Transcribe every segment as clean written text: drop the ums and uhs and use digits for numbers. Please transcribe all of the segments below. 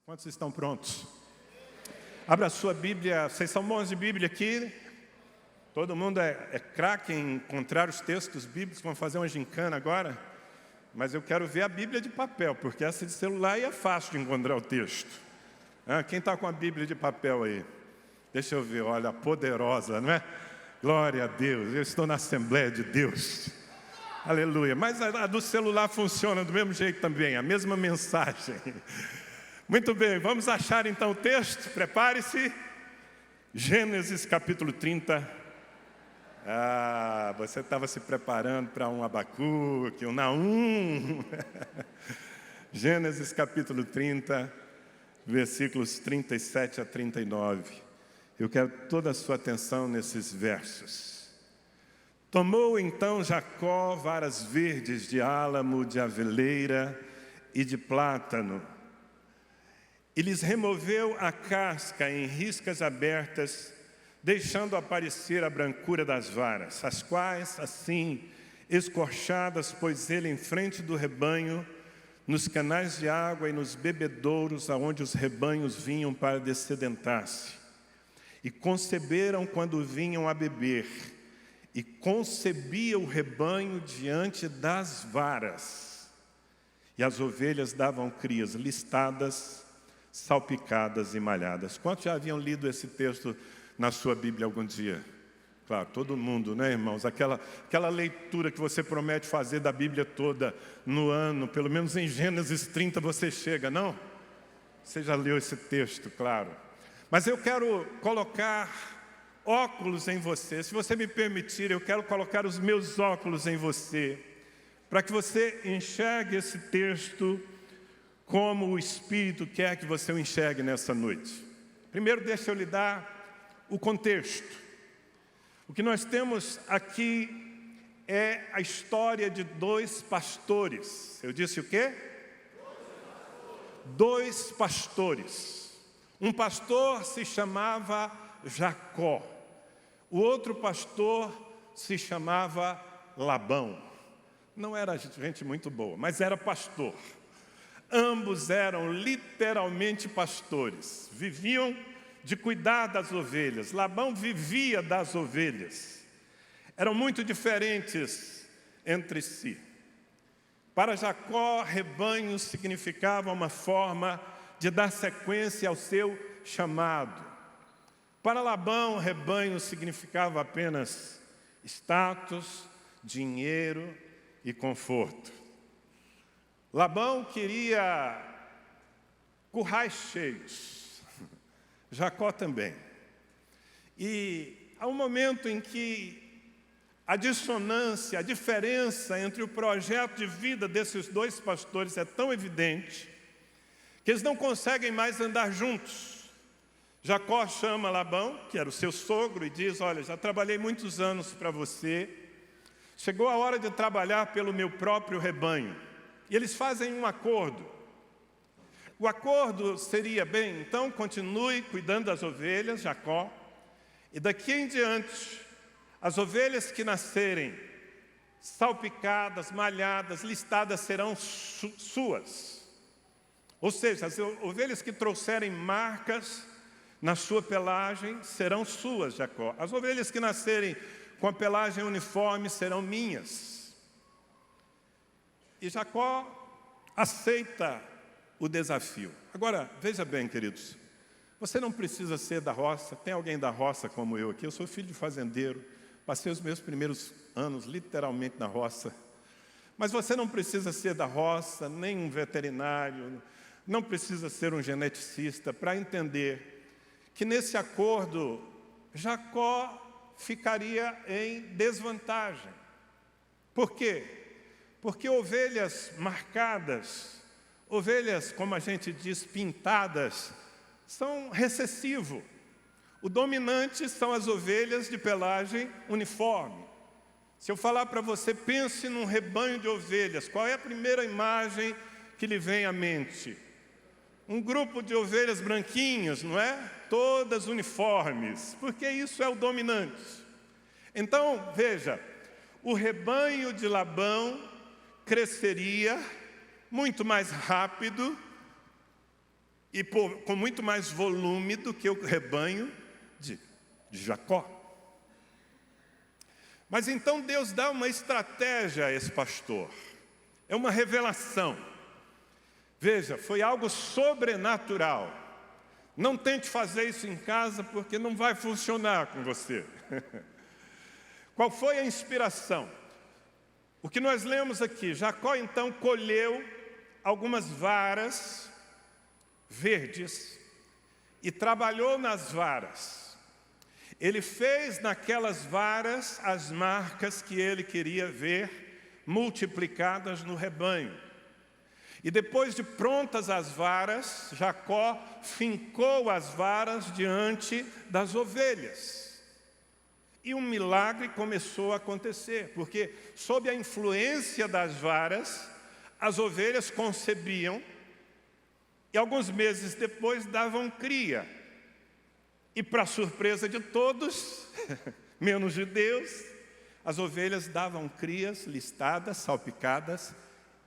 Quantos estão prontos? Abra a sua Bíblia. Vocês são bons de Bíblia aqui? Todo mundo é craque em encontrar os textos bíblicos. Vamos fazer uma gincana agora? Mas eu quero ver a Bíblia de papel, porque essa de celular aí é fácil de encontrar o texto. Quem está com a Bíblia de papel aí? Deixa eu ver, olha, poderosa, não é? Glória a Deus, eu estou na Assembleia de Deus. Aleluia. Mas a do celular funciona do mesmo jeito também, a mesma mensagem. Muito bem, vamos achar então o texto, prepare-se. Gênesis capítulo 30. Você estava se preparando para um Abacuque, um Naum. Gênesis capítulo 30, versículos 37 a 39. Eu quero toda a sua atenção nesses versos. Tomou então Jacó varas verdes de álamo, de aveleira e de plátano, e lhes removeu a casca em riscas abertas, deixando aparecer a brancura das varas, as quais, assim, escorchadas, pôs ele em frente do rebanho, nos canais de água e nos bebedouros, aonde os rebanhos vinham para dessedentar-se. E conceberam quando vinham a beber, e concebia o rebanho diante das varas. E as ovelhas davam crias listadas, salpicadas e malhadas. Quantos já haviam lido esse texto na sua Bíblia algum dia? Claro, todo mundo, né, irmãos? Aquela leitura que você promete fazer da Bíblia toda no ano, pelo menos em Gênesis 30 você chega, não? Você já leu esse texto, claro. Mas eu quero colocar óculos em você. Se você me permitir, eu quero colocar os meus óculos em você, para que você enxergue esse texto como o Espírito quer que você o enxergue nessa noite. Primeiro, deixa eu lhe dar o contexto. O que nós temos aqui é a história de dois pastores. Eu disse o quê? Dois pastores. Um pastor se chamava Jacó. O outro pastor se chamava Labão. Não era gente muito boa, mas era pastor. Ambos eram literalmente pastores, viviam de cuidar das ovelhas. Labão vivia das ovelhas. Eram muito diferentes entre si. Para Jacó, rebanho significava uma forma de dar sequência ao seu chamado. Para Labão, rebanho significava apenas status, dinheiro e conforto. Labão queria currais cheios, Jacó também. E há um momento em que a dissonância, a diferença entre o projeto de vida desses dois pastores é tão evidente que eles não conseguem mais andar juntos. Jacó chama Labão, que era o seu sogro, e diz: olha, já trabalhei muitos anos para você, chegou a hora de trabalhar pelo meu próprio rebanho. E eles fazem um acordo. O acordo seria: bem, então continue cuidando das ovelhas, Jacó, e daqui em diante, as ovelhas que nascerem salpicadas, malhadas, listadas serão suas. Ou seja, as ovelhas que trouxerem marcas na sua pelagem serão suas, Jacó. As ovelhas que nascerem com a pelagem uniforme serão minhas. E Jacó aceita o desafio. Agora, veja bem, queridos, você não precisa ser da roça. Tem alguém da roça como eu aqui? Eu sou filho de fazendeiro, passei os meus primeiros anos literalmente na roça. Mas você não precisa ser da roça, nem um veterinário, não precisa ser um geneticista para entender que nesse acordo Jacó ficaria em desvantagem. Por quê? Porque ovelhas marcadas, ovelhas, como a gente diz, pintadas, são recessivo. O dominante são as ovelhas de pelagem uniforme. Se eu falar para você, pense num rebanho de ovelhas, qual é a primeira imagem que lhe vem à mente? Um grupo de ovelhas branquinhas, não é? Todas uniformes, porque isso é o dominante. Então, veja, o rebanho de Labão cresceria muito mais rápido e com muito mais volume do que o rebanho de Jacó. Mas então Deus dá uma estratégia a esse pastor. É uma revelação. Veja, foi algo sobrenatural. Não tente fazer isso em casa, porque não vai funcionar com você. Qual foi a inspiração? O que nós lemos aqui, Jacó então colheu algumas varas verdes e trabalhou nas varas. Ele fez naquelas varas as marcas que ele queria ver multiplicadas no rebanho. E depois de prontas as varas, Jacó fincou as varas diante das ovelhas. E um milagre começou a acontecer, porque sob a influência das varas, as ovelhas concebiam e alguns meses depois davam cria. E para surpresa de todos, menos de Deus, as ovelhas davam crias listadas, salpicadas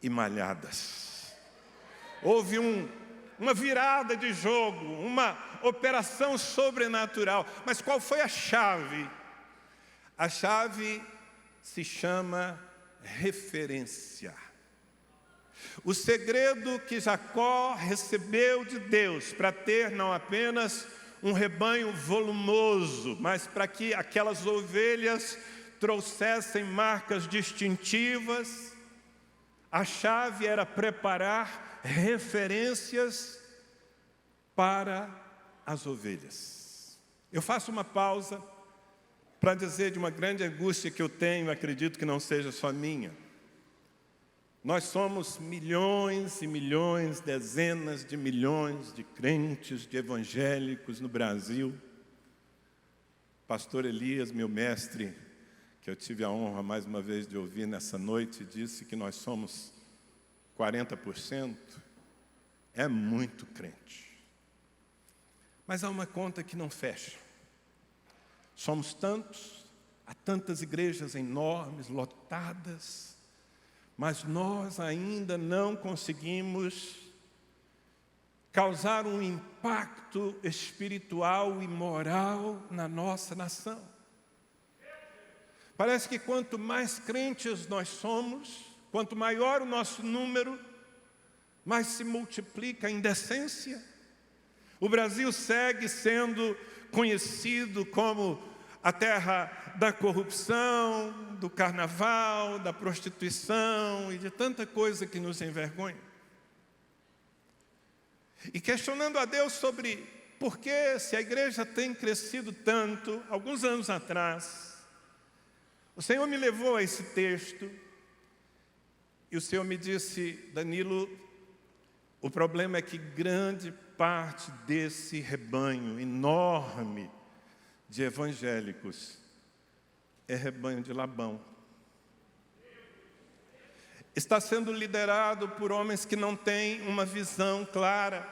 e malhadas. Houve uma virada de jogo, uma operação sobrenatural. Mas qual foi a chave? A chave se chama referência. O segredo que Jacó recebeu de Deus para ter não apenas um rebanho volumoso, mas para que aquelas ovelhas trouxessem marcas distintivas, a chave era preparar referências para as ovelhas. Eu faço uma pausa para dizer de uma grande angústia que eu tenho, acredito que não seja só minha. Nós somos milhões e milhões, dezenas de milhões de crentes, de evangélicos no Brasil. Pastor Elias, meu mestre, que eu tive a honra mais uma vez de ouvir nessa noite, disse que nós somos 40%. É muito crente. Mas há uma conta que não fecha. Somos tantos, há tantas igrejas enormes, lotadas, mas nós ainda não conseguimos causar um impacto espiritual e moral na nossa nação. Parece que quanto mais crentes nós somos, quanto maior o nosso número, mais se multiplica a indecência. O Brasil segue sendo conhecido como a terra da corrupção, do carnaval, da prostituição e de tanta coisa que nos envergonha. E questionando a Deus sobre por que, se a igreja tem crescido tanto, alguns anos atrás, o Senhor me levou a esse texto e o Senhor me disse: Danilo, o problema é que grande parte desse rebanho enorme de evangélicos é rebanho de Labão. Está sendo liderado por homens que não têm uma visão clara,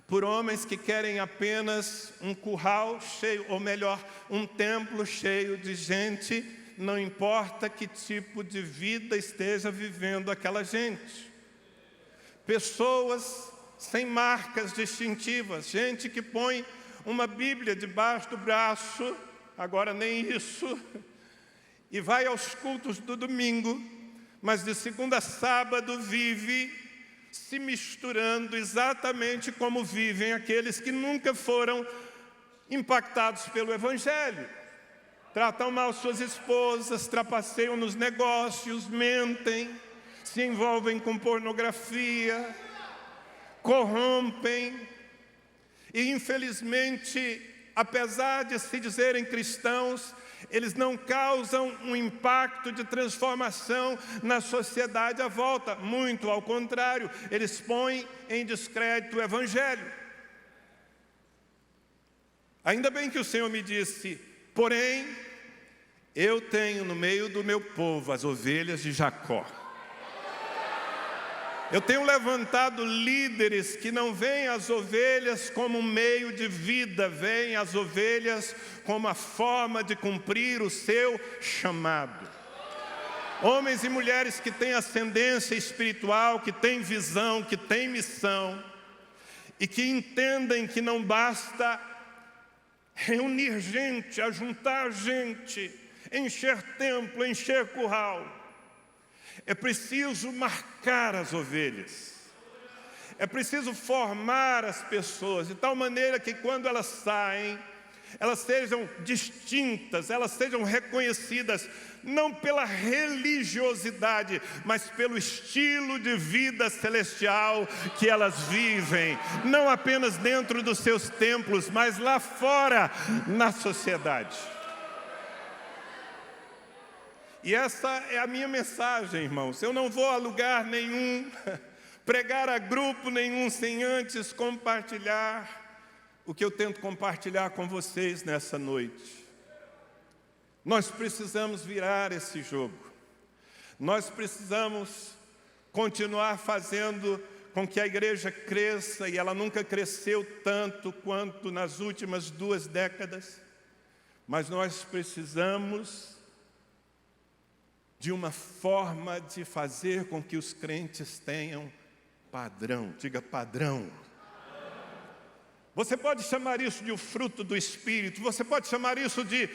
por homens que querem apenas um curral cheio, ou melhor, um templo cheio de gente, não importa que tipo de vida esteja vivendo aquela gente. Pessoas sem marcas distintivas, gente que põe uma Bíblia debaixo do braço, agora nem isso, e vai aos cultos do domingo, mas de segunda a sábado vive se misturando exatamente como vivem aqueles que nunca foram impactados pelo Evangelho. Tratam mal suas esposas, trapaceiam nos negócios, mentem, se envolvem com pornografia, corrompem. E infelizmente, apesar de se dizerem cristãos, eles não causam um impacto de transformação na sociedade à volta. Muito ao contrário, eles põem em descrédito o Evangelho. Ainda bem que o Senhor me disse: porém, eu tenho no meio do meu povo as ovelhas de Jacó. Eu tenho levantado líderes que não veem as ovelhas como um meio de vida, veem as ovelhas como a forma de cumprir o seu chamado. Homens e mulheres que têm ascendência espiritual, que têm visão, que têm missão, e que entendem que não basta reunir gente, ajuntar gente, encher templo, encher curral. É preciso marcar as ovelhas. É preciso formar as pessoas de tal maneira que quando elas saem, elas sejam distintas, elas sejam reconhecidas, não pela religiosidade, mas pelo estilo de vida celestial que elas vivem, não apenas dentro dos seus templos, mas lá fora, na sociedade. E essa é a minha mensagem, irmãos. Eu não vou a lugar nenhum, pregar a grupo nenhum, sem antes compartilhar o que eu tento compartilhar com vocês nessa noite. Nós precisamos virar esse jogo. Nós precisamos continuar fazendo com que a igreja cresça, e ela nunca cresceu tanto quanto nas últimas 2 décadas. Mas nós precisamos de uma forma de fazer com que os crentes tenham padrão. Diga padrão. Você pode chamar isso de o fruto do Espírito, você pode chamar isso de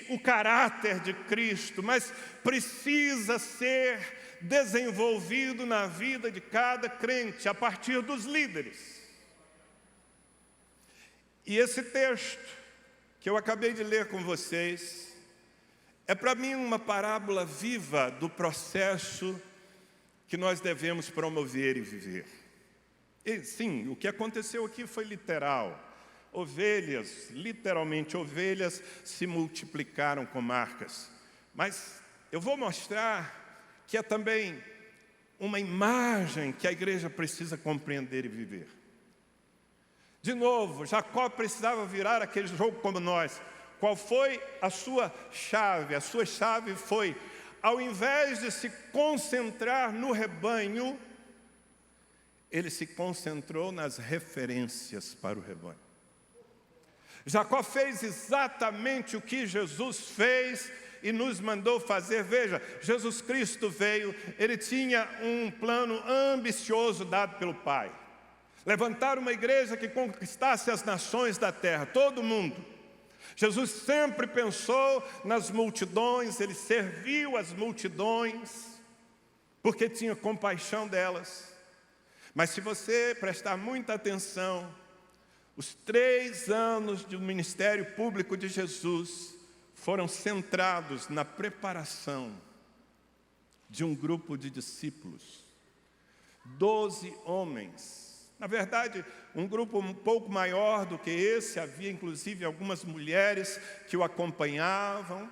o caráter de Cristo, mas precisa ser desenvolvido na vida de cada crente, a partir dos líderes. E esse texto que eu acabei de ler com vocês, é para mim uma parábola viva do processo que nós devemos promover e viver. E, sim, o que aconteceu aqui foi literal. Ovelhas, literalmente ovelhas, se multiplicaram com marcas. Mas eu vou mostrar que é também uma imagem que a igreja precisa compreender e viver. De novo, Jacó precisava virar aquele jogo como nós. Qual foi a sua chave? A sua chave foi, ao invés de se concentrar no rebanho, ele se concentrou nas referências para o rebanho. Jacó fez exatamente o que Jesus fez e nos mandou fazer. Veja, Jesus Cristo veio, ele tinha um plano ambicioso dado pelo Pai. Levantar uma igreja que conquistasse as nações da terra, todo mundo. Jesus sempre pensou nas multidões, ele serviu as multidões, porque tinha compaixão delas. Mas se você prestar muita atenção, os 3 anos do ministério público de Jesus foram centrados na preparação de um grupo de discípulos. 12 homens. Na verdade, um grupo um pouco maior do que esse, havia inclusive algumas mulheres que o acompanhavam,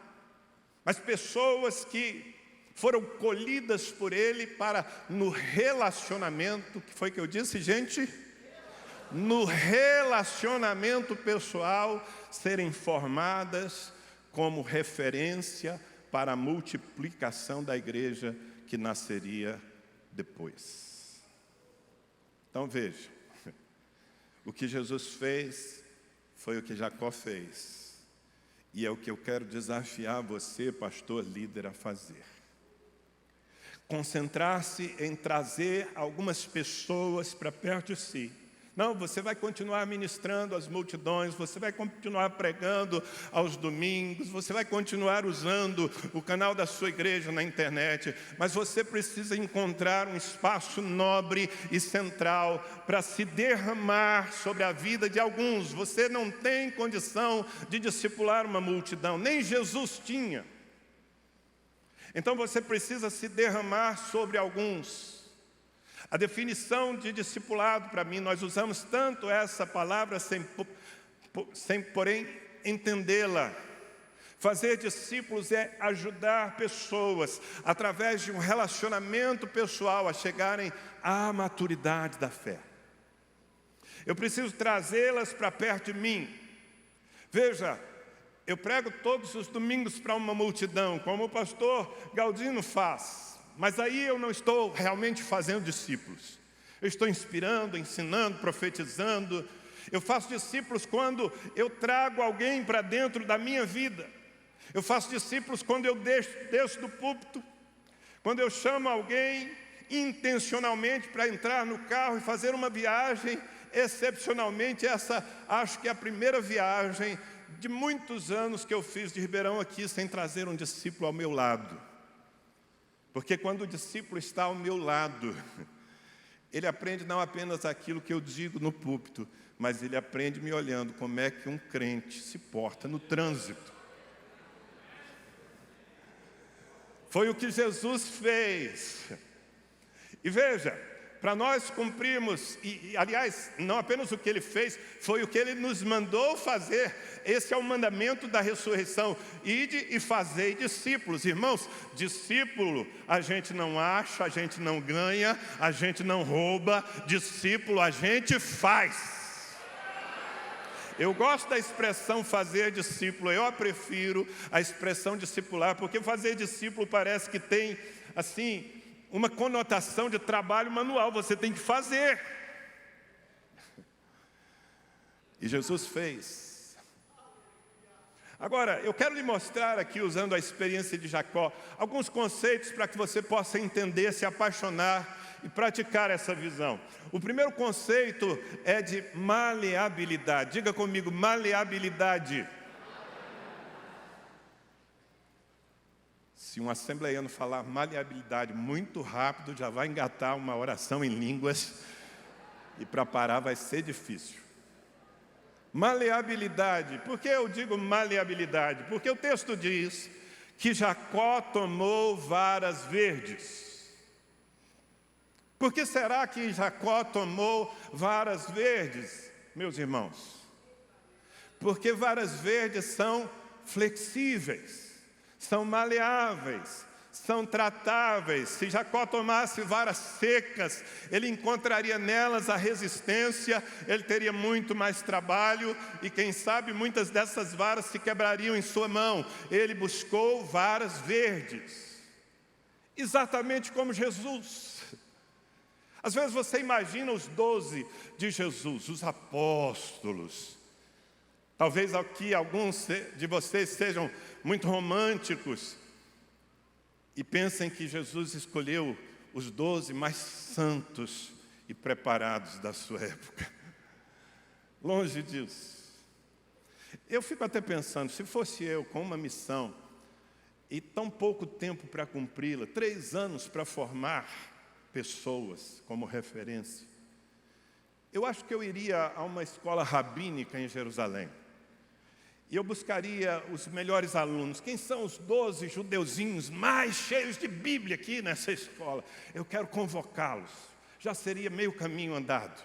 mas pessoas que foram colhidas por ele para, no relacionamento, que foi que eu disse, gente? No relacionamento pessoal, serem formadas como referência para a multiplicação da igreja que nasceria depois. Então veja, o que Jesus fez foi o que Jacó fez. E é o que eu quero desafiar você, pastor, líder, a fazer. Concentrar-se em trazer algumas pessoas para perto de si. Não, você vai continuar ministrando às multidões, você vai continuar pregando aos domingos, você vai continuar usando o canal da sua igreja na internet, mas você precisa encontrar um espaço nobre e central para se derramar sobre a vida de alguns. Você não tem condição de discipular uma multidão, nem Jesus tinha. Então você precisa se derramar sobre alguns. A definição de discipulado, para mim, nós usamos tanto essa palavra sem porém entendê-la. Fazer discípulos é ajudar pessoas, através de um relacionamento pessoal, a chegarem à maturidade da fé. Eu preciso trazê-las para perto de mim. Veja, eu prego todos os domingos para uma multidão, como o pastor Galdino faz. Mas aí eu não estou realmente fazendo discípulos. Eu estou inspirando, ensinando, profetizando. Eu faço discípulos quando eu trago alguém para dentro da minha vida. Eu faço discípulos quando eu desço do púlpito. Quando eu chamo alguém intencionalmente para entrar no carro e fazer uma viagem excepcionalmente, essa acho que é a primeira viagem de muitos anos que eu fiz de Ribeirão aqui sem trazer um discípulo ao meu lado. Porque quando o discípulo está ao meu lado, ele aprende não apenas aquilo que eu digo no púlpito, mas ele aprende me olhando como é que um crente se porta no trânsito. Foi o que Jesus fez. E veja, para nós cumprirmos, aliás, não apenas o que Ele fez, foi o que Ele nos mandou fazer. Esse é o mandamento da ressurreição. Ide e fazei discípulos. Irmãos, discípulo a gente não acha, a gente não ganha, a gente não rouba. Discípulo a gente faz. Eu gosto da expressão fazer discípulo, eu prefiro a expressão discipular, porque fazer discípulo parece que tem, assim, uma conotação de trabalho manual, você tem que fazer. E Jesus fez. Agora, eu quero lhe mostrar aqui, usando a experiência de Jacó, alguns conceitos para que você possa entender, se apaixonar e praticar essa visão. O primeiro conceito é de maleabilidade. Diga comigo, maleabilidade. Se um assembleiano falar maleabilidade muito rápido, já vai engatar uma oração em línguas, e para parar vai ser difícil. Maleabilidade. Por que eu digo maleabilidade? Porque o texto diz que Jacó tomou varas verdes. Por que será que Jacó tomou varas verdes, meus irmãos? Porque varas verdes são flexíveis, são maleáveis, são tratáveis. Se Jacó tomasse varas secas, ele encontraria nelas a resistência, ele teria muito mais trabalho e, quem sabe, muitas dessas varas se quebrariam em sua mão. Ele buscou varas verdes, exatamente como Jesus. Às vezes você imagina os 12 de Jesus, os apóstolos. Talvez aqui alguns de vocês sejam muito românticos e pensem que Jesus escolheu os 12 mais santos e preparados da sua época. Longe disso. Eu fico até pensando, se fosse eu com uma missão e tão pouco tempo para cumpri-la, 3 anos para formar pessoas como referência, eu acho que eu iria a uma escola rabínica em Jerusalém. E eu buscaria os melhores alunos. Quem são os 12 judeuzinhos mais cheios de Bíblia aqui nessa escola? Eu quero convocá-los. Já seria meio caminho andado.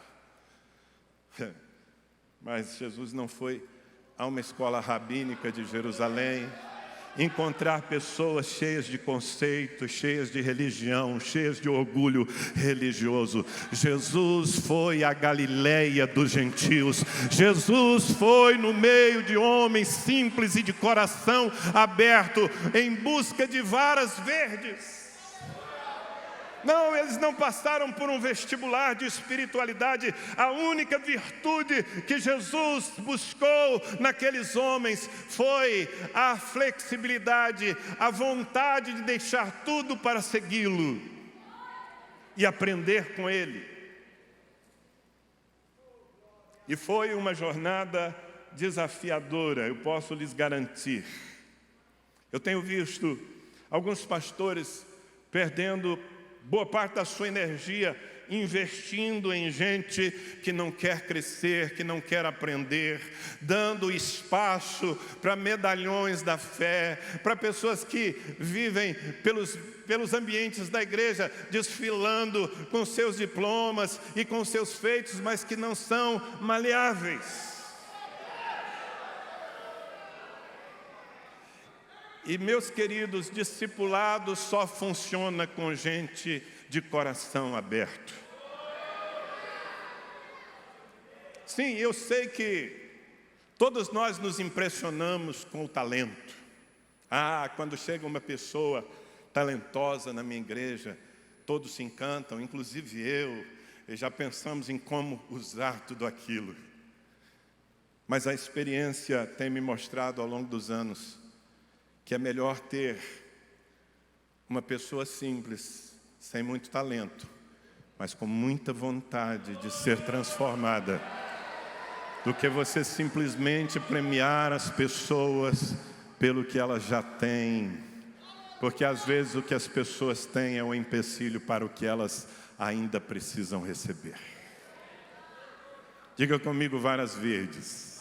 Mas Jesus não foi a uma escola rabínica de Jerusalém encontrar pessoas cheias de conceitos, cheias de religião, cheias de orgulho religioso. Jesus foi à Galileia dos gentios. Jesus foi no meio de homens simples e de coração aberto, em busca de varas verdes. Não, eles não passaram por um vestibular de espiritualidade. A única virtude que Jesus buscou naqueles homens foi a flexibilidade, a vontade de deixar tudo para segui-lo e aprender com Ele. E foi uma jornada desafiadora, eu posso lhes garantir. Eu tenho visto alguns pastores perdendo boa parte da sua energia investindo em gente que não quer crescer, que não quer aprender, dando espaço para medalhões da fé, para pessoas que vivem pelos ambientes da igreja, desfilando com seus diplomas e com seus feitos, mas que não são maleáveis. E, meus queridos, discipulado só funciona com gente de coração aberto. Sim, eu sei que todos nós nos impressionamos com o talento. Quando chega uma pessoa talentosa na minha igreja, todos se encantam, inclusive eu, e já pensamos em como usar tudo aquilo. Mas a experiência tem me mostrado ao longo dos anos que é melhor ter uma pessoa simples, sem muito talento, mas com muita vontade de ser transformada, do que você simplesmente premiar as pessoas pelo que elas já têm. Porque às vezes o que as pessoas têm é um empecilho para o que elas ainda precisam receber. Diga comigo, varas verdes.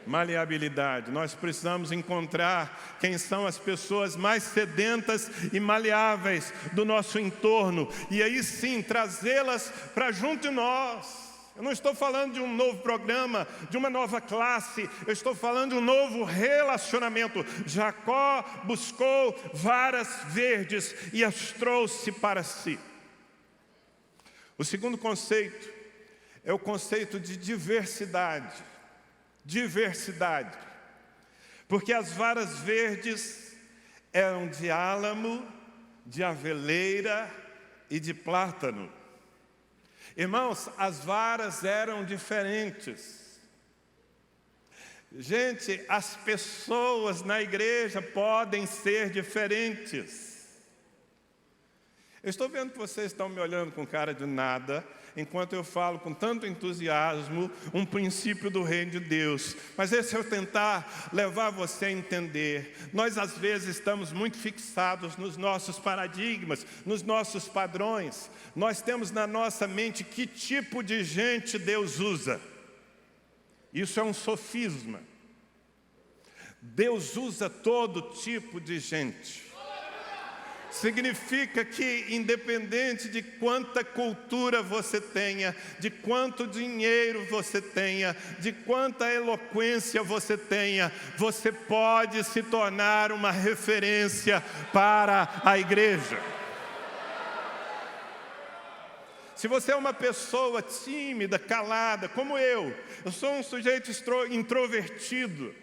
Maleabilidade. Nós precisamos encontrar quem são as pessoas mais sedentas e maleáveis do nosso entorno. E aí sim, trazê-las para junto de nós. Eu não estou falando de um novo programa, de uma nova classe. Eu estou falando de um novo relacionamento. Jacó buscou varas verdes e as trouxe para si. O segundo conceito é o conceito de diversidade. Diversidade. Porque as varas verdes eram de álamo, de aveleira e de plátano. Irmãos, as varas eram diferentes. Gente, as pessoas na igreja podem ser diferentes. Eu estou vendo que vocês estão me olhando com cara de nada, enquanto eu falo com tanto entusiasmo um princípio do reino de Deus. Mas esse é eu tentar levar você a entender. Nós às vezes estamos muito fixados nos nossos paradigmas, nos nossos padrões. Nós temos na nossa mente que tipo de gente Deus usa. Isso é um sofisma. Deus usa todo tipo de gente. Significa que, independente de quanta cultura você tenha, de quanto dinheiro você tenha, de quanta eloquência você tenha, você pode se tornar uma referência para a igreja. Se você é uma pessoa tímida, calada, como eu sou um sujeito introvertido.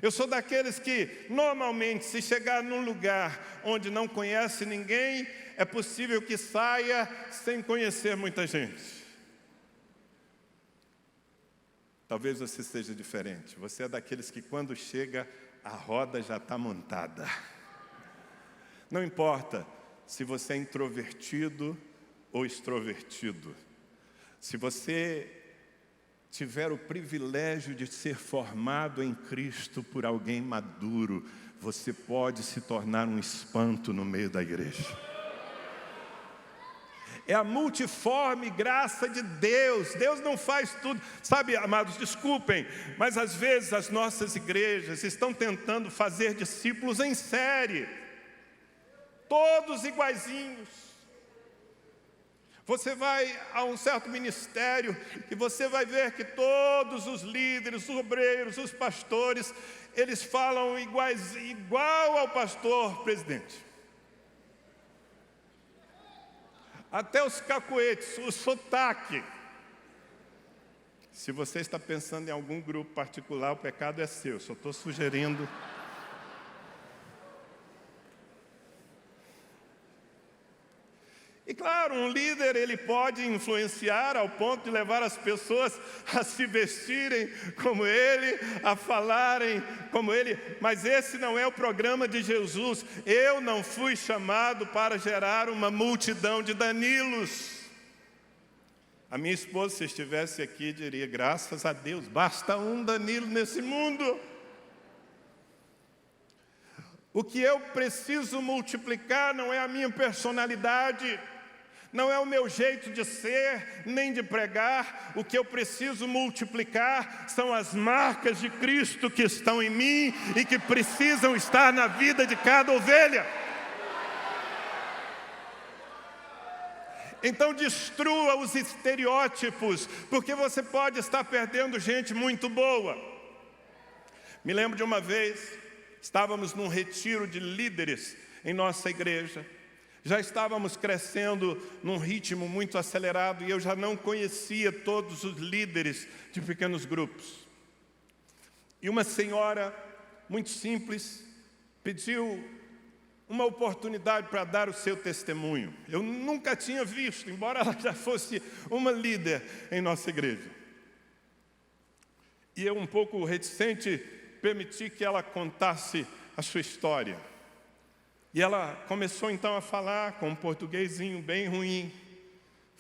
Eu sou daqueles que, normalmente, se chegar num lugar onde não conhece ninguém, é possível que saia sem conhecer muita gente. Talvez você seja diferente. Você é daqueles que, quando chega, a roda já está montada. Não importa se você é introvertido ou extrovertido. Se você tiver o privilégio de ser formado em Cristo por alguém maduro, você pode se tornar um espanto no meio da igreja. É a multiforme graça de Deus. Deus não faz tudo. Sabe, amados, desculpem, mas às vezes as nossas igrejas estão tentando fazer discípulos em série. Todos iguaizinhos. Você vai a um certo ministério e você vai ver que todos os líderes, os obreiros, os pastores, eles falam igual ao pastor presidente. Até os cacuetes, o sotaque. Se você está pensando em algum grupo particular, o pecado é seu. Só estou sugerindo. E claro, um líder, ele pode influenciar ao ponto de levar as pessoas a se vestirem como ele, a falarem como ele, mas esse não é o programa de Jesus. Eu não fui chamado para gerar uma multidão de Danilos. A minha esposa, se estivesse aqui, diria, graças a Deus, basta um Danilo nesse mundo. O que eu preciso multiplicar não é a minha personalidade, não é o meu jeito de ser, nem de pregar. O que eu preciso multiplicar são as marcas de Cristo que estão em mim e que precisam estar na vida de cada ovelha. Então destrua os estereótipos, porque você pode estar perdendo gente muito boa. Me lembro de uma vez, estávamos num retiro de líderes em nossa igreja. Já estávamos crescendo num ritmo muito acelerado e eu já não conhecia todos os líderes de pequenos grupos. E uma senhora, muito simples, pediu uma oportunidade para dar o seu testemunho. Eu nunca tinha visto, embora ela já fosse uma líder em nossa igreja. E eu, um pouco reticente, permiti que ela contasse a sua história. E ela começou então a falar com um portuguesinho bem ruim,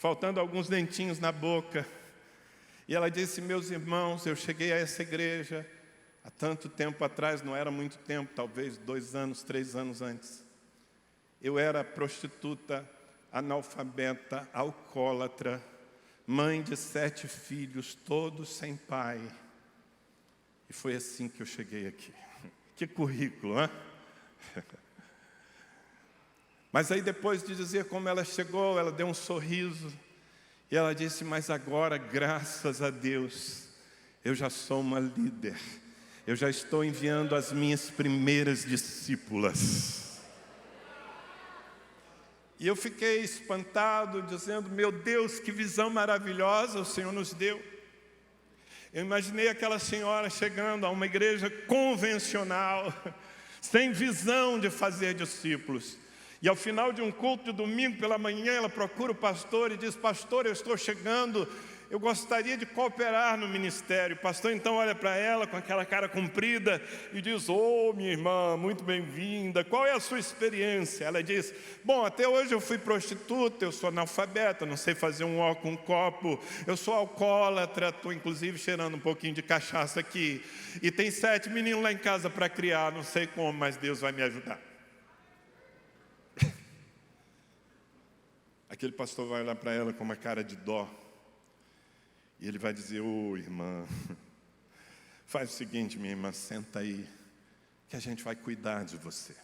faltando alguns dentinhos na boca. E ela disse: meus irmãos, eu cheguei a essa igreja há tanto tempo atrás, não era muito tempo, talvez 2 anos, 3 anos antes. Eu era prostituta, analfabeta, alcoólatra, mãe de 7 filhos, todos sem pai. E foi assim que eu cheguei aqui. Que currículo, hein? Mas aí depois de dizer como ela chegou, ela deu um sorriso. E ela disse: mas agora, graças a Deus, eu já sou uma líder. Eu já estou enviando as minhas primeiras discípulas. E eu fiquei espantado, dizendo: meu Deus, que visão maravilhosa o Senhor nos deu. Eu imaginei aquela senhora chegando a uma igreja convencional, sem visão de fazer discípulos. E ao final de um culto de domingo pela manhã, ela procura o pastor e diz: pastor, eu estou chegando, eu gostaria de cooperar no ministério. O pastor então olha para ela com aquela cara comprida e diz: minha irmã, muito bem-vinda, qual é a sua experiência? Ela diz: bom, até hoje eu fui prostituta, eu sou analfabeta, não sei fazer um ó com um copo, eu sou alcoólatra, estou inclusive cheirando um pouquinho de cachaça aqui, e tem 7 meninos lá em casa para criar, não sei como, mas Deus vai me ajudar. Aquele pastor vai olhar para ela com uma cara de dó. E ele vai dizer: irmã, faz o seguinte, minha irmã, senta aí, que a gente vai cuidar de você.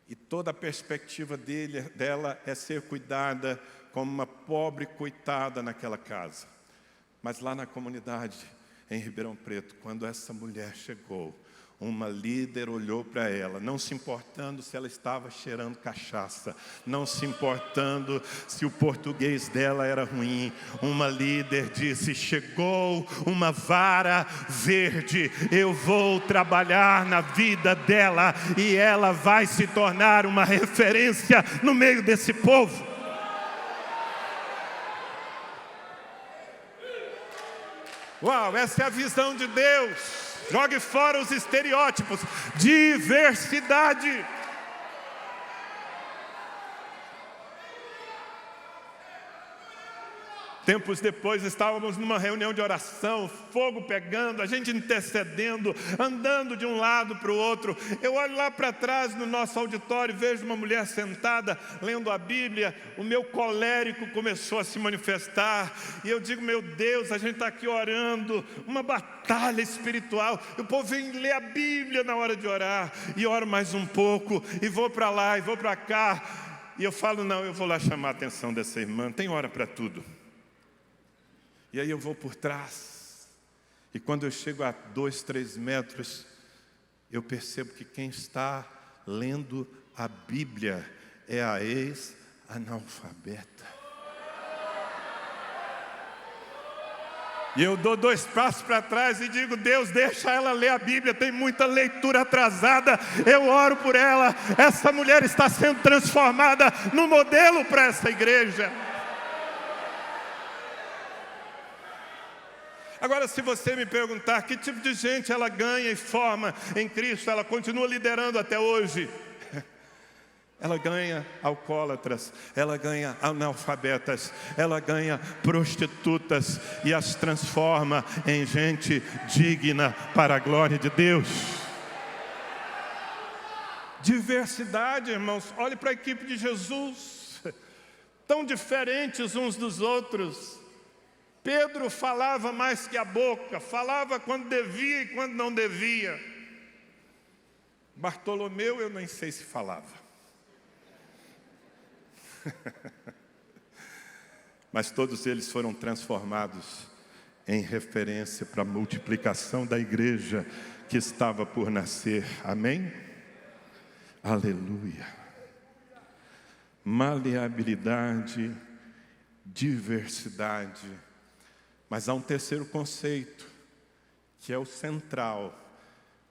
E toda a perspectiva dela é ser cuidada como uma pobre coitada naquela casa. Mas lá na comunidade, em Ribeirão Preto, quando essa mulher chegou, uma líder olhou para ela, não se importando se ela estava cheirando cachaça, não se importando se o português dela era ruim. Uma líder disse: chegou uma vara verde, eu vou trabalhar na vida dela e ela vai se tornar uma referência no meio desse povo. Uau, essa é a visão de Deus. Jogue fora os estereótipos. Diversidade. Tempos depois estávamos numa reunião de oração, fogo pegando, a gente intercedendo, andando de um lado para o outro. Eu olho lá para trás no nosso auditório, vejo uma mulher sentada, lendo a Bíblia. O meu colérico começou a se manifestar. E eu digo: meu Deus, a gente está aqui orando, uma batalha espiritual. O povo vem ler a Bíblia na hora de orar. E oro mais um pouco, e vou para lá, e vou para cá. E eu falo: não, eu vou lá chamar a atenção dessa irmã, tem hora para tudo. E aí eu vou por trás, e quando eu chego a 2, 3 metros, eu percebo que quem está lendo a Bíblia é a ex-analfabeta. E eu dou 2 passos para trás e digo: Deus, deixa ela ler a Bíblia, tem muita leitura atrasada. Eu oro por ela, essa mulher está sendo transformada no modelo para essa igreja. Agora, se você me perguntar que tipo de gente ela ganha e forma em Cristo, ela continua liderando até hoje. Ela ganha alcoólatras, ela ganha analfabetas, ela ganha prostitutas e as transforma em gente digna para a glória de Deus. Diversidade, irmãos. Olhe para a equipe de Jesus, tão diferentes uns dos outros. Pedro falava mais que a boca, falava quando devia e quando não devia. Bartolomeu, eu nem sei se falava. Mas todos eles foram transformados em referência para a multiplicação da igreja que estava por nascer. Amém? Aleluia. Maleabilidade, diversidade. Mas há um terceiro conceito, que é o central,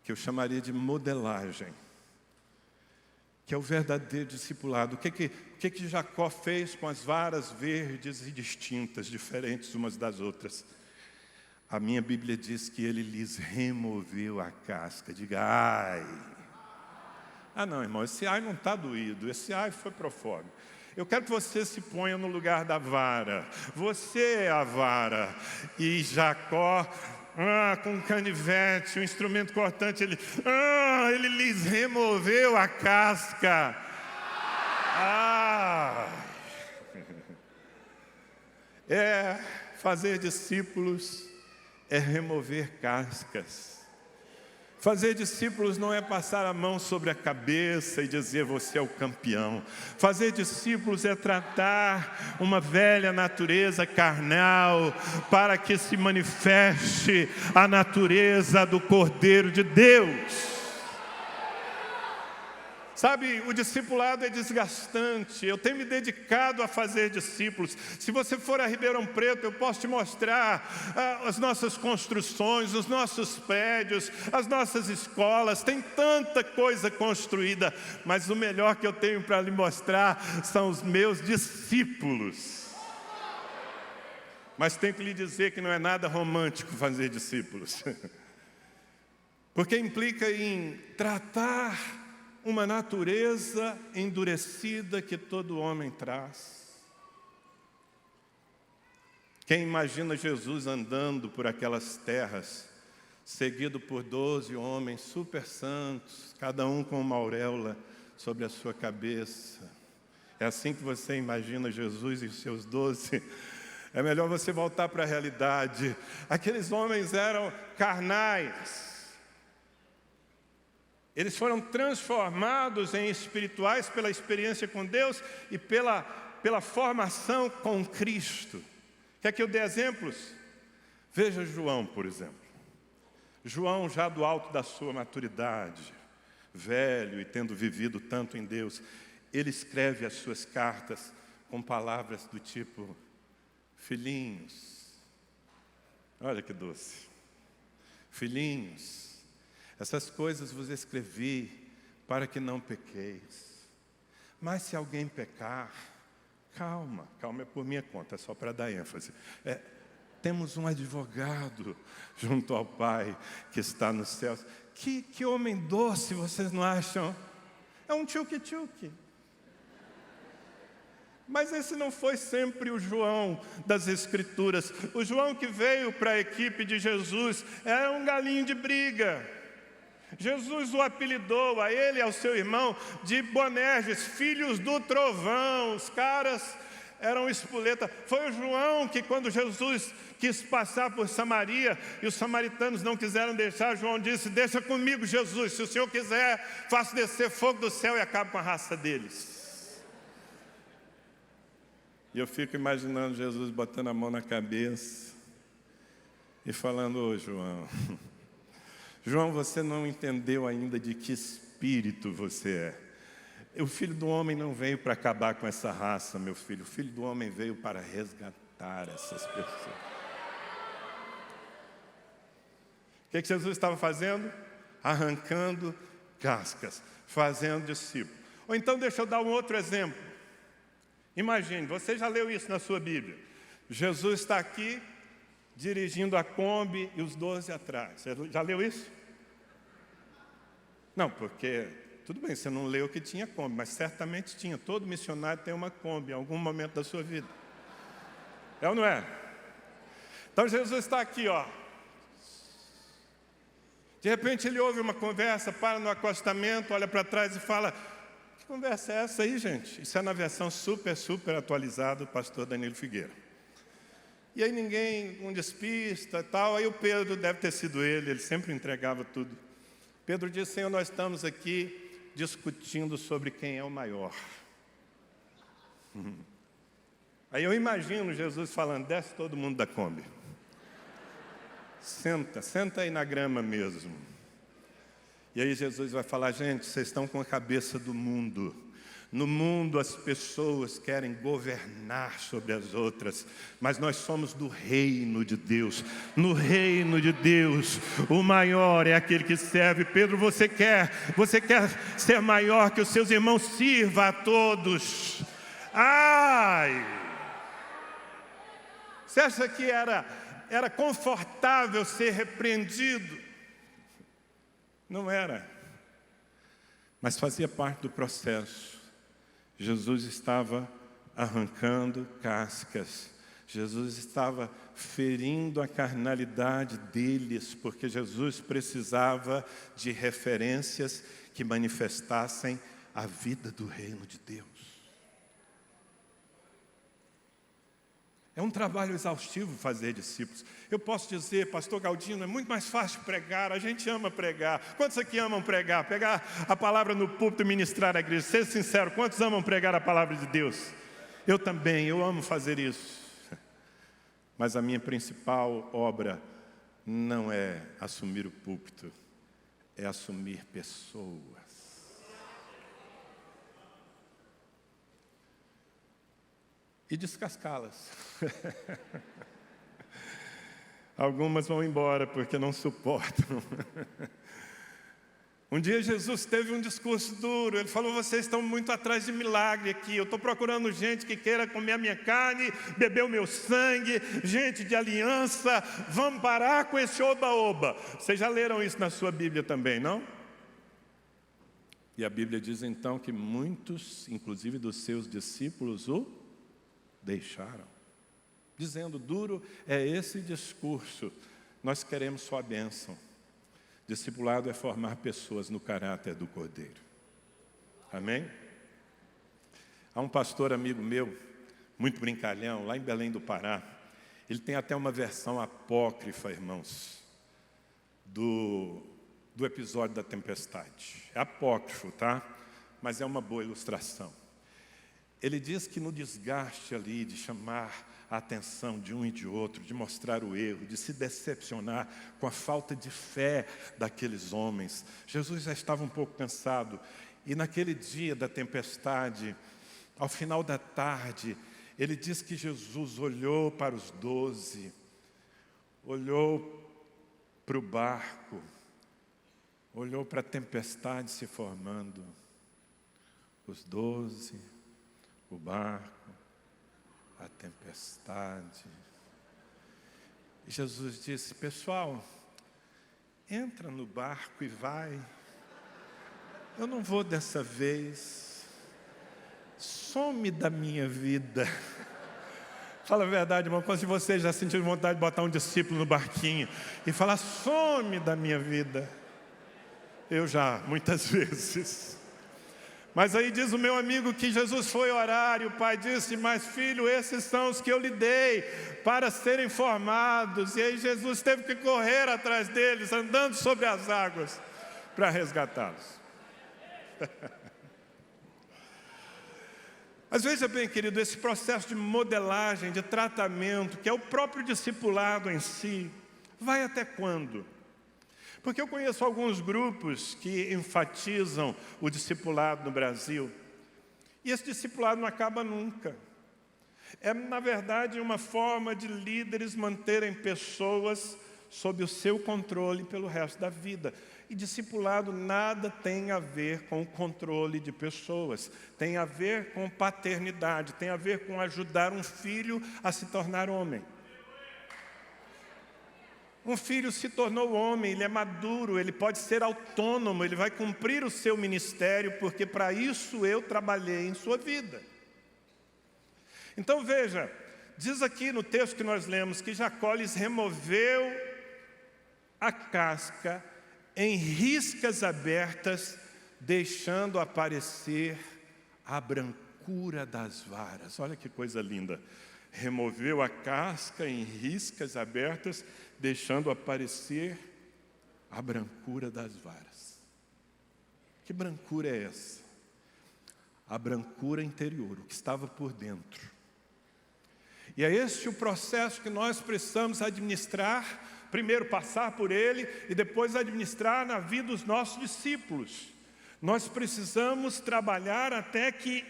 que eu chamaria de modelagem, que é o verdadeiro discipulado. O que Jacó fez com as varas verdes e distintas, diferentes umas das outras? A minha Bíblia diz que ele lhes removeu a casca. Diga: ai. Ah não, irmão, esse ai não está doído, esse ai foi pro forma. Eu quero que você se ponha no lugar da vara. Você é a vara. E Jacó, com um canivete, um instrumento cortante, ele lhes removeu a casca. Fazer discípulos é remover cascas. Fazer discípulos não é passar a mão sobre a cabeça e dizer você é o campeão. Fazer discípulos é tratar uma velha natureza carnal para que se manifeste a natureza do Cordeiro de Deus. Sabe, o discipulado é desgastante. Eu tenho me dedicado a fazer discípulos. Se você for a Ribeirão Preto, eu posso te mostrar as nossas construções, os nossos prédios, as nossas escolas. Tem tanta coisa construída, mas o melhor que eu tenho para lhe mostrar são os meus discípulos. Mas tenho que lhe dizer que não é nada romântico fazer discípulos. Porque implica em tratar uma natureza endurecida que todo homem traz. Quem imagina Jesus andando por aquelas terras, seguido por 12 homens super santos, cada um com uma auréola sobre a sua cabeça? É assim que você imagina Jesus e os seus 12? É melhor você voltar para a realidade. Aqueles homens eram carnais. Eles foram transformados em espirituais pela experiência com Deus e pela formação com Cristo. Quer que eu dê exemplos? Veja João, por exemplo. João, já do alto da sua maturidade, velho e tendo vivido tanto em Deus, ele escreve as suas cartas com palavras do tipo: filhinhos. Olha que doce. Filhinhos, essas coisas vos escrevi para que não pequeis. Mas se alguém pecar, calma é por minha conta, é só para dar ênfase. Temos um advogado junto ao Pai que está nos céus. Que homem doce, vocês não acham? É um tchuque-tchuque. Mas esse não foi sempre o João das Escrituras. O João que veio para a equipe de Jesus era um galinho de briga. Jesus o apelidou, a ele e ao seu irmão, de Boanerges, filhos do trovão. Os caras eram espoleta. Foi o João que, quando Jesus quis passar por Samaria e os samaritanos não quiseram deixar, João disse: deixa comigo, Jesus, se o Senhor quiser, faço descer fogo do céu e acabo com a raça deles. E eu fico imaginando Jesus botando a mão na cabeça e falando: ô João, João, você não entendeu ainda de que espírito você é. O Filho do Homem não veio para acabar com essa raça, meu filho. O Filho do Homem veio para resgatar essas pessoas. O que Jesus estava fazendo? Arrancando cascas, fazendo discípulo. Ou então deixa eu dar um outro exemplo. Imagine, você já leu isso na sua Bíblia. Jesus está aqui dirigindo a Kombi e os 12 atrás. Você já leu isso? Não, porque, tudo bem, você não leu que tinha Kombi, mas certamente tinha. Todo missionário tem uma Kombi em algum momento da sua vida. É ou não é? Então Jesus está aqui, ó. De repente ele ouve uma conversa, para no acostamento, olha para trás e fala: que conversa é essa aí, gente? Isso é na versão super atualizada do pastor Danilo Figueira. E aí ninguém, um despista e tal. Aí o Pedro, deve ter sido ele sempre entregava tudo. Pedro disse: Senhor, nós estamos aqui discutindo sobre quem é o maior. Aí eu imagino Jesus falando: desce todo mundo da Kombi. Senta aí na grama mesmo. E aí Jesus vai falar: gente, vocês estão com a cabeça do mundo. No mundo as pessoas querem governar sobre as outras, mas nós somos do reino de Deus. No reino de Deus, o maior é aquele que serve. Pedro, você quer ser maior que os seus irmãos? Sirva a todos. Ai! Você acha que era confortável ser repreendido? Não era, mas fazia parte do processo. Jesus estava arrancando cascas. Jesus estava ferindo a carnalidade deles, porque Jesus precisava de referências que manifestassem a vida do reino de Deus. É um trabalho exaustivo fazer discípulos. Eu posso dizer, pastor Galdino, é muito mais fácil pregar, a gente ama pregar. Quantos aqui amam pregar? Pegar a palavra no púlpito e ministrar a igreja. Seja sincero, quantos amam pregar a palavra de Deus? Eu também, eu amo fazer isso. Mas a minha principal obra não é assumir o púlpito, é assumir pessoas. E descascá-las. Algumas vão embora porque não suportam. Um dia Jesus teve um discurso duro. Ele falou: vocês estão muito atrás de milagre aqui. Eu estou procurando gente que queira comer a minha carne, beber o meu sangue, gente de aliança. Vamos parar com esse oba-oba. Vocês já leram isso na sua Bíblia também, não? E a Bíblia diz então que muitos, inclusive dos seus discípulos, o deixaram. Dizendo: duro é esse discurso. Nós queremos sua bênção. Discipulado é formar pessoas no caráter do Cordeiro. Amém? Há um pastor amigo meu, muito brincalhão, lá em Belém do Pará. Ele tem até uma versão apócrifa, irmãos, do episódio da tempestade. É apócrifo, tá? Mas é uma boa ilustração. Ele diz que no desgaste ali de chamar a atenção de um e de outro, de mostrar o erro, de se decepcionar com a falta de fé daqueles homens, Jesus já estava um pouco cansado. E naquele dia da tempestade, ao final da tarde, ele diz que Jesus olhou para os 12, olhou para o barco, olhou para a tempestade se formando. Os 12, o barco, a tempestade. E Jesus disse: pessoal, entra no barco e vai. Eu não vou dessa vez. Some da minha vida. Fala a verdade, irmão, quando você já sentiu vontade de botar um discípulo no barquinho e falar: some da minha vida. Eu já, muitas vezes. Mas aí diz o meu amigo que Jesus foi orar e o pai disse: mas filho, esses são os que eu lhe dei para serem formados. E aí Jesus teve que correr atrás deles, andando sobre as águas, para resgatá-los. Mas veja bem, querido, esse processo de modelagem, de tratamento, que é o próprio discipulado em si, vai até quando? Porque eu conheço alguns grupos que enfatizam o discipulado no Brasil, e esse discipulado não acaba nunca. É, na verdade, uma forma de líderes manterem pessoas sob o seu controle pelo resto da vida. E discipulado nada tem a ver com o controle de pessoas, tem a ver com paternidade, tem a ver com ajudar um filho a se tornar homem. Um filho se tornou homem, ele é maduro, ele pode ser autônomo, ele vai cumprir o seu ministério, porque para isso eu trabalhei em sua vida. Então veja, diz aqui no texto que nós lemos que Jacó lhes removeu a casca em riscas abertas, deixando aparecer a brancura das varas. Olha que coisa linda. Removeu a casca em riscas abertas, deixando aparecer a brancura das varas. Que brancura é essa? A brancura interior, o que estava por dentro. E é este o processo que nós precisamos administrar, primeiro passar por ele e depois administrar na vida dos nossos discípulos. Nós precisamos trabalhar até que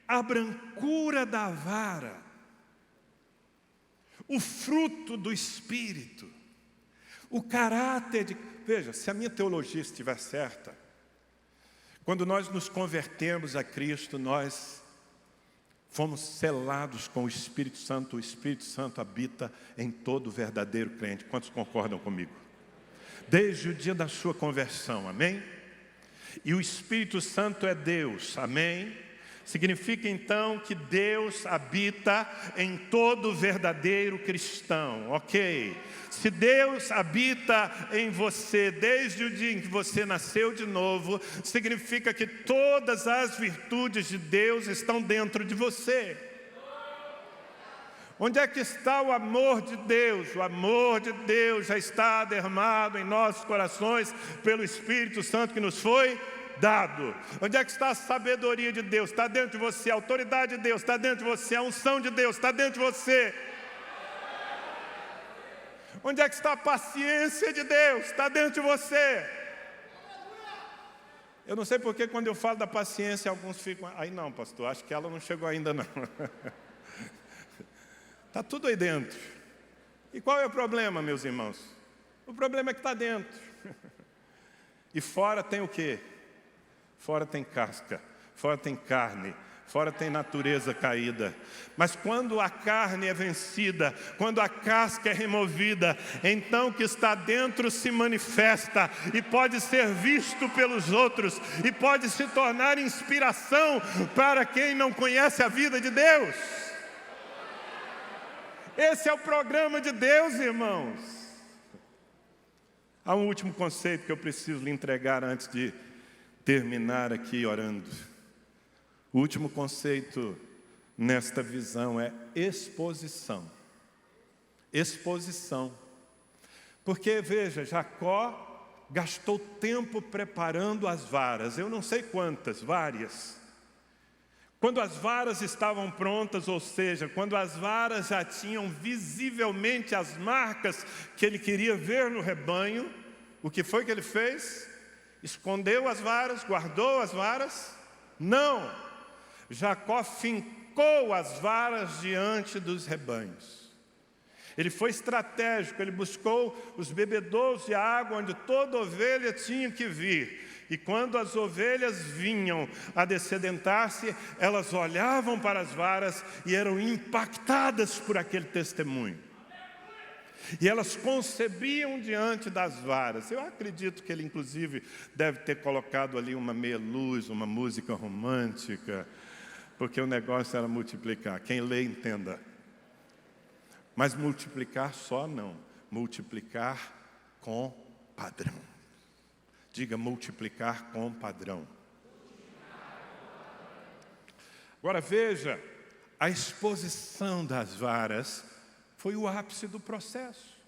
a brancura da vara, o fruto do Espírito, o caráter de... Veja, se a minha teologia estiver certa, quando nós nos convertemos a Cristo, nós fomos selados com o Espírito Santo habita em todo verdadeiro crente. Quantos concordam comigo? Desde o dia da sua conversão, amém? E o Espírito Santo é Deus, amém? Significa então que Deus habita em todo verdadeiro cristão, ok? Se Deus habita em você desde o dia em que você nasceu de novo, significa que todas as virtudes de Deus estão dentro de você. Onde é que está o amor de Deus? O amor de Deus já está derramado em nossos corações pelo Espírito Santo que nos foi dado. Onde é que está a sabedoria de Deus? Está dentro de você. A autoridade de Deus está dentro de você. A unção de Deus está dentro de você. Onde é que está a paciência de Deus? Está dentro de você. Eu não sei porque quando eu falo da paciência, alguns ficam... Aí não, pastor, acho que ela não chegou ainda não. Está tudo aí dentro. E qual é o problema, meus irmãos? O problema é que está dentro. E fora tem o quê? Fora tem casca, fora tem carne, fora tem natureza caída. Mas quando a carne é vencida, quando a casca é removida, então o que está dentro se manifesta e pode ser visto pelos outros e pode se tornar inspiração para quem não conhece a vida de Deus. Esse é o programa de Deus, irmãos. Há um último conceito que eu preciso lhe entregar antes de terminar aqui orando. O último conceito nesta visão é exposição. Exposição. Porque, veja, Jacó gastou tempo preparando as varas. Eu não sei quantas, várias. Quando as varas estavam prontas, ou seja, quando as varas já tinham visivelmente as marcas que ele queria ver no rebanho, o que foi que ele fez? Escondeu as varas, guardou as varas? Não! Jacó fincou as varas diante dos rebanhos. Ele foi estratégico, ele buscou os bebedouros de água onde toda ovelha tinha que vir. E quando as ovelhas vinham a descedentar-se, elas olhavam para as varas e eram impactadas por aquele testemunho. E elas concebiam diante das varas. Eu acredito que ele, inclusive, deve ter colocado ali uma meia-luz, uma música romântica, porque o negócio era multiplicar. Quem lê, entenda. Mas multiplicar só não. Multiplicar com padrão. Diga, multiplicar com padrão. Agora veja, a exposição das varas foi o ápice do processo.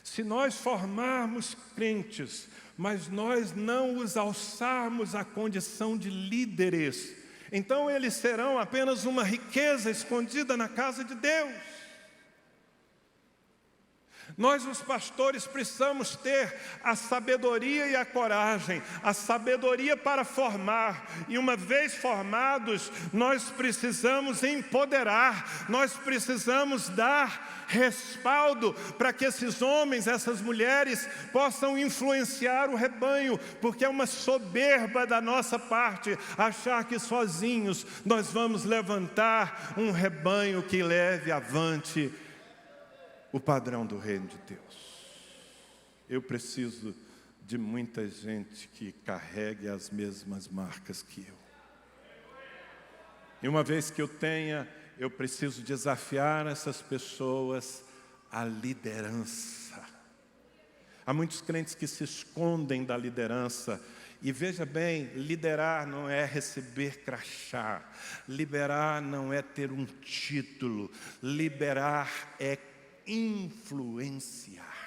Se nós formarmos crentes, mas nós não os alçarmos à condição de líderes, então eles serão apenas uma riqueza escondida na casa de Deus. Nós, os pastores, precisamos ter a sabedoria e a coragem, a sabedoria para formar, e uma vez formados, nós precisamos empoderar, nós precisamos dar respaldo para que esses homens, essas mulheres, possam influenciar o rebanho, porque é uma soberba da nossa parte achar que sozinhos nós vamos levantar um rebanho que leve avante o padrão do reino de Deus. Eu preciso de muita gente que carregue as mesmas marcas que eu. E uma vez que eu tenha, eu preciso desafiar essas pessoas à liderança. Há muitos crentes que se escondem da liderança. E veja bem, liderar não é receber crachá. Liderar não é ter um título. Liderar é influenciar.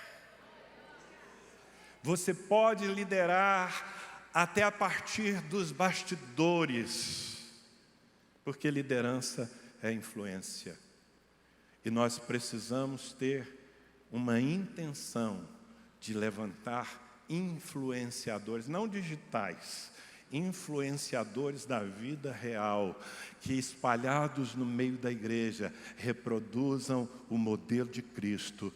Você pode liderar até a partir dos bastidores, porque liderança é influência. E nós precisamos ter uma intenção de levantar influenciadores, não digitais, influenciadores da vida real, que espalhados no meio da igreja reproduzam o modelo de Cristo.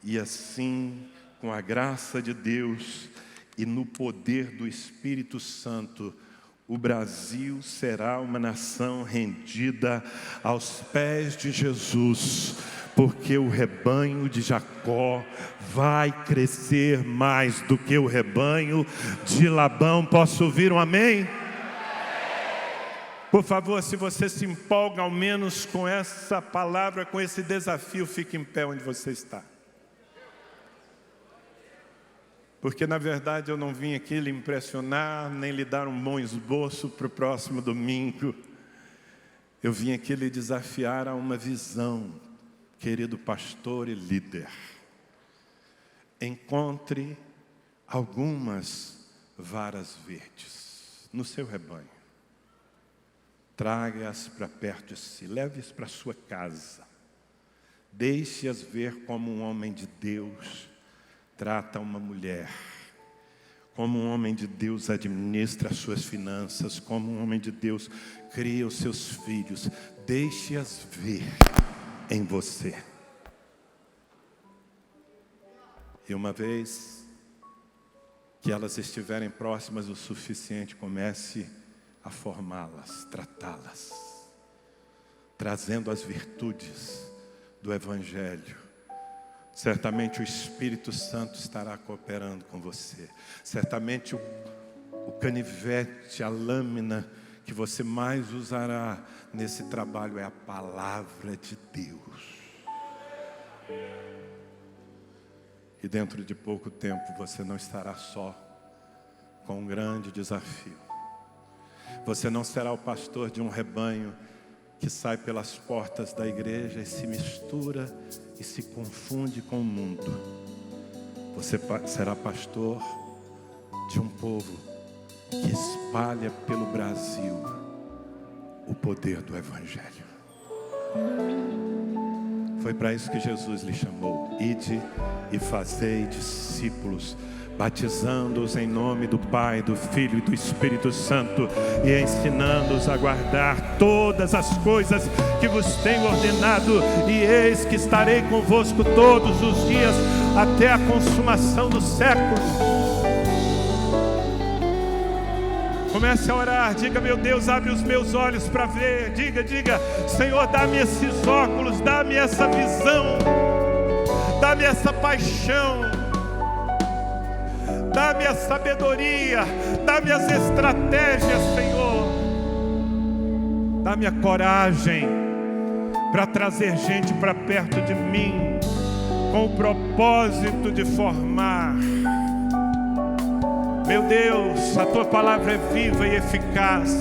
E assim, com a graça de Deus e no poder do Espírito Santo, o Brasil será uma nação rendida aos pés de Jesus, porque o rebanho de Jacó vai crescer mais do que o rebanho de Labão. Posso ouvir um amém? Por favor, se você se empolga ao menos com essa palavra, com esse desafio, fique em pé onde você está. Porque na verdade eu não vim aqui lhe impressionar, nem lhe dar um bom esboço para o próximo domingo. Eu vim aqui lhe desafiar a uma visão, querido pastor e líder. Encontre algumas varas verdes no seu rebanho. Traga-as para perto de si, leve-as para a sua casa. Deixe-as ver como um homem de Deus trata uma mulher, como um homem de Deus administra as suas finanças, como um homem de Deus cria os seus filhos. Deixe-as ver em você. E uma vez que elas estiverem próximas o suficiente, comece a formá-las, tratá-las, trazendo as virtudes do Evangelho. Certamente o Espírito Santo estará cooperando com você. Certamente o canivete, a lâmina que você mais usará nesse trabalho é a palavra de Deus. E dentro de pouco tempo você não estará só com um grande desafio. Você não será o pastor de um rebanho que sai pelas portas da igreja e se mistura e se confunde com o mundo. Você será pastor de um povo que espalha pelo Brasil o poder do Evangelho. Foi para isso que Jesus lhe chamou. Ide e fazei discípulos, batizando-os em nome do Pai, do Filho e do Espírito Santo, e ensinando-os a guardar todas as coisas que vos tenho ordenado, e eis que estarei convosco todos os dias, até a consumação dos séculos. Comece a orar, diga: meu Deus, abre os meus olhos para ver. Diga, Senhor, dá-me esses óculos, dá-me essa visão, dá-me essa paixão, dá-me a sabedoria, dá-me as estratégias, Senhor. Dá-me a coragem para trazer gente para perto de mim, com o propósito de formar. Meu Deus, a Tua palavra é viva e eficaz.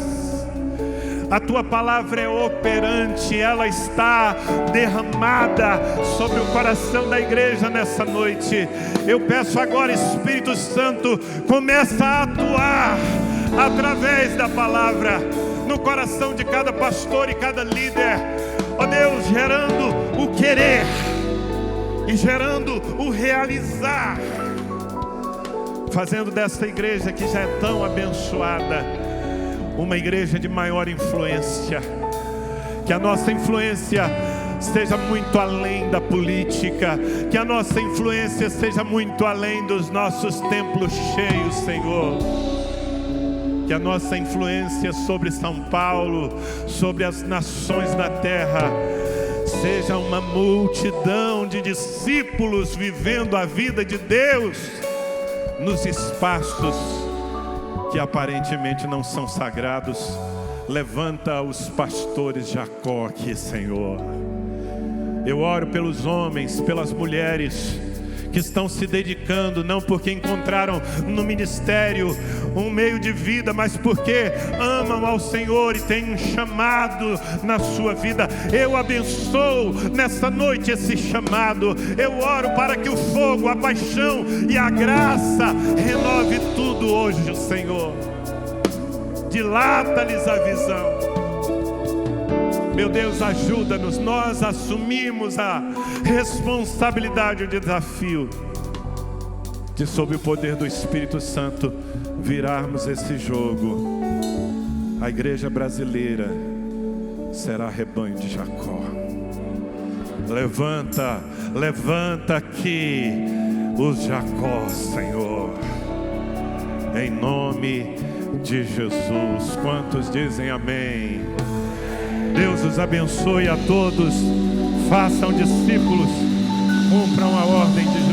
A Tua palavra é operante, ela está derramada sobre o coração da igreja nessa noite. Eu peço agora, Espírito Santo, começa a atuar através da palavra no coração de cada pastor e cada líder. Ó Deus, gerando o querer e gerando o realizar, fazendo desta igreja que já é tão abençoada uma igreja de maior influência. Que a nossa influência seja muito além da política, que a nossa influência seja muito além dos nossos templos cheios, Senhor. Que a nossa influência sobre São Paulo, sobre as nações da terra, seja uma multidão de discípulos vivendo a vida de Deus nos espaços que aparentemente não são sagrados. Levanta os pastores Jacó aqui, Senhor. Eu oro pelos homens, pelas mulheres que estão se dedicando, não porque encontraram no ministério um meio de vida, mas porque amam ao Senhor e têm um chamado na sua vida. Eu abençoo nessa noite esse chamado. Eu oro para que o fogo, a paixão e a graça renove tudo hoje, Senhor. Dilata-lhes a visão. Meu Deus, ajuda-nos. Nós assumimos a responsabilidade e o desafio de, sob o poder do Espírito Santo, virarmos esse jogo. A igreja brasileira será rebanho de Jacó. Levanta aqui os Jacó, Senhor, em nome de Jesus. Quantos dizem amém? Deus os abençoe a todos. Façam discípulos, cumpram a ordem de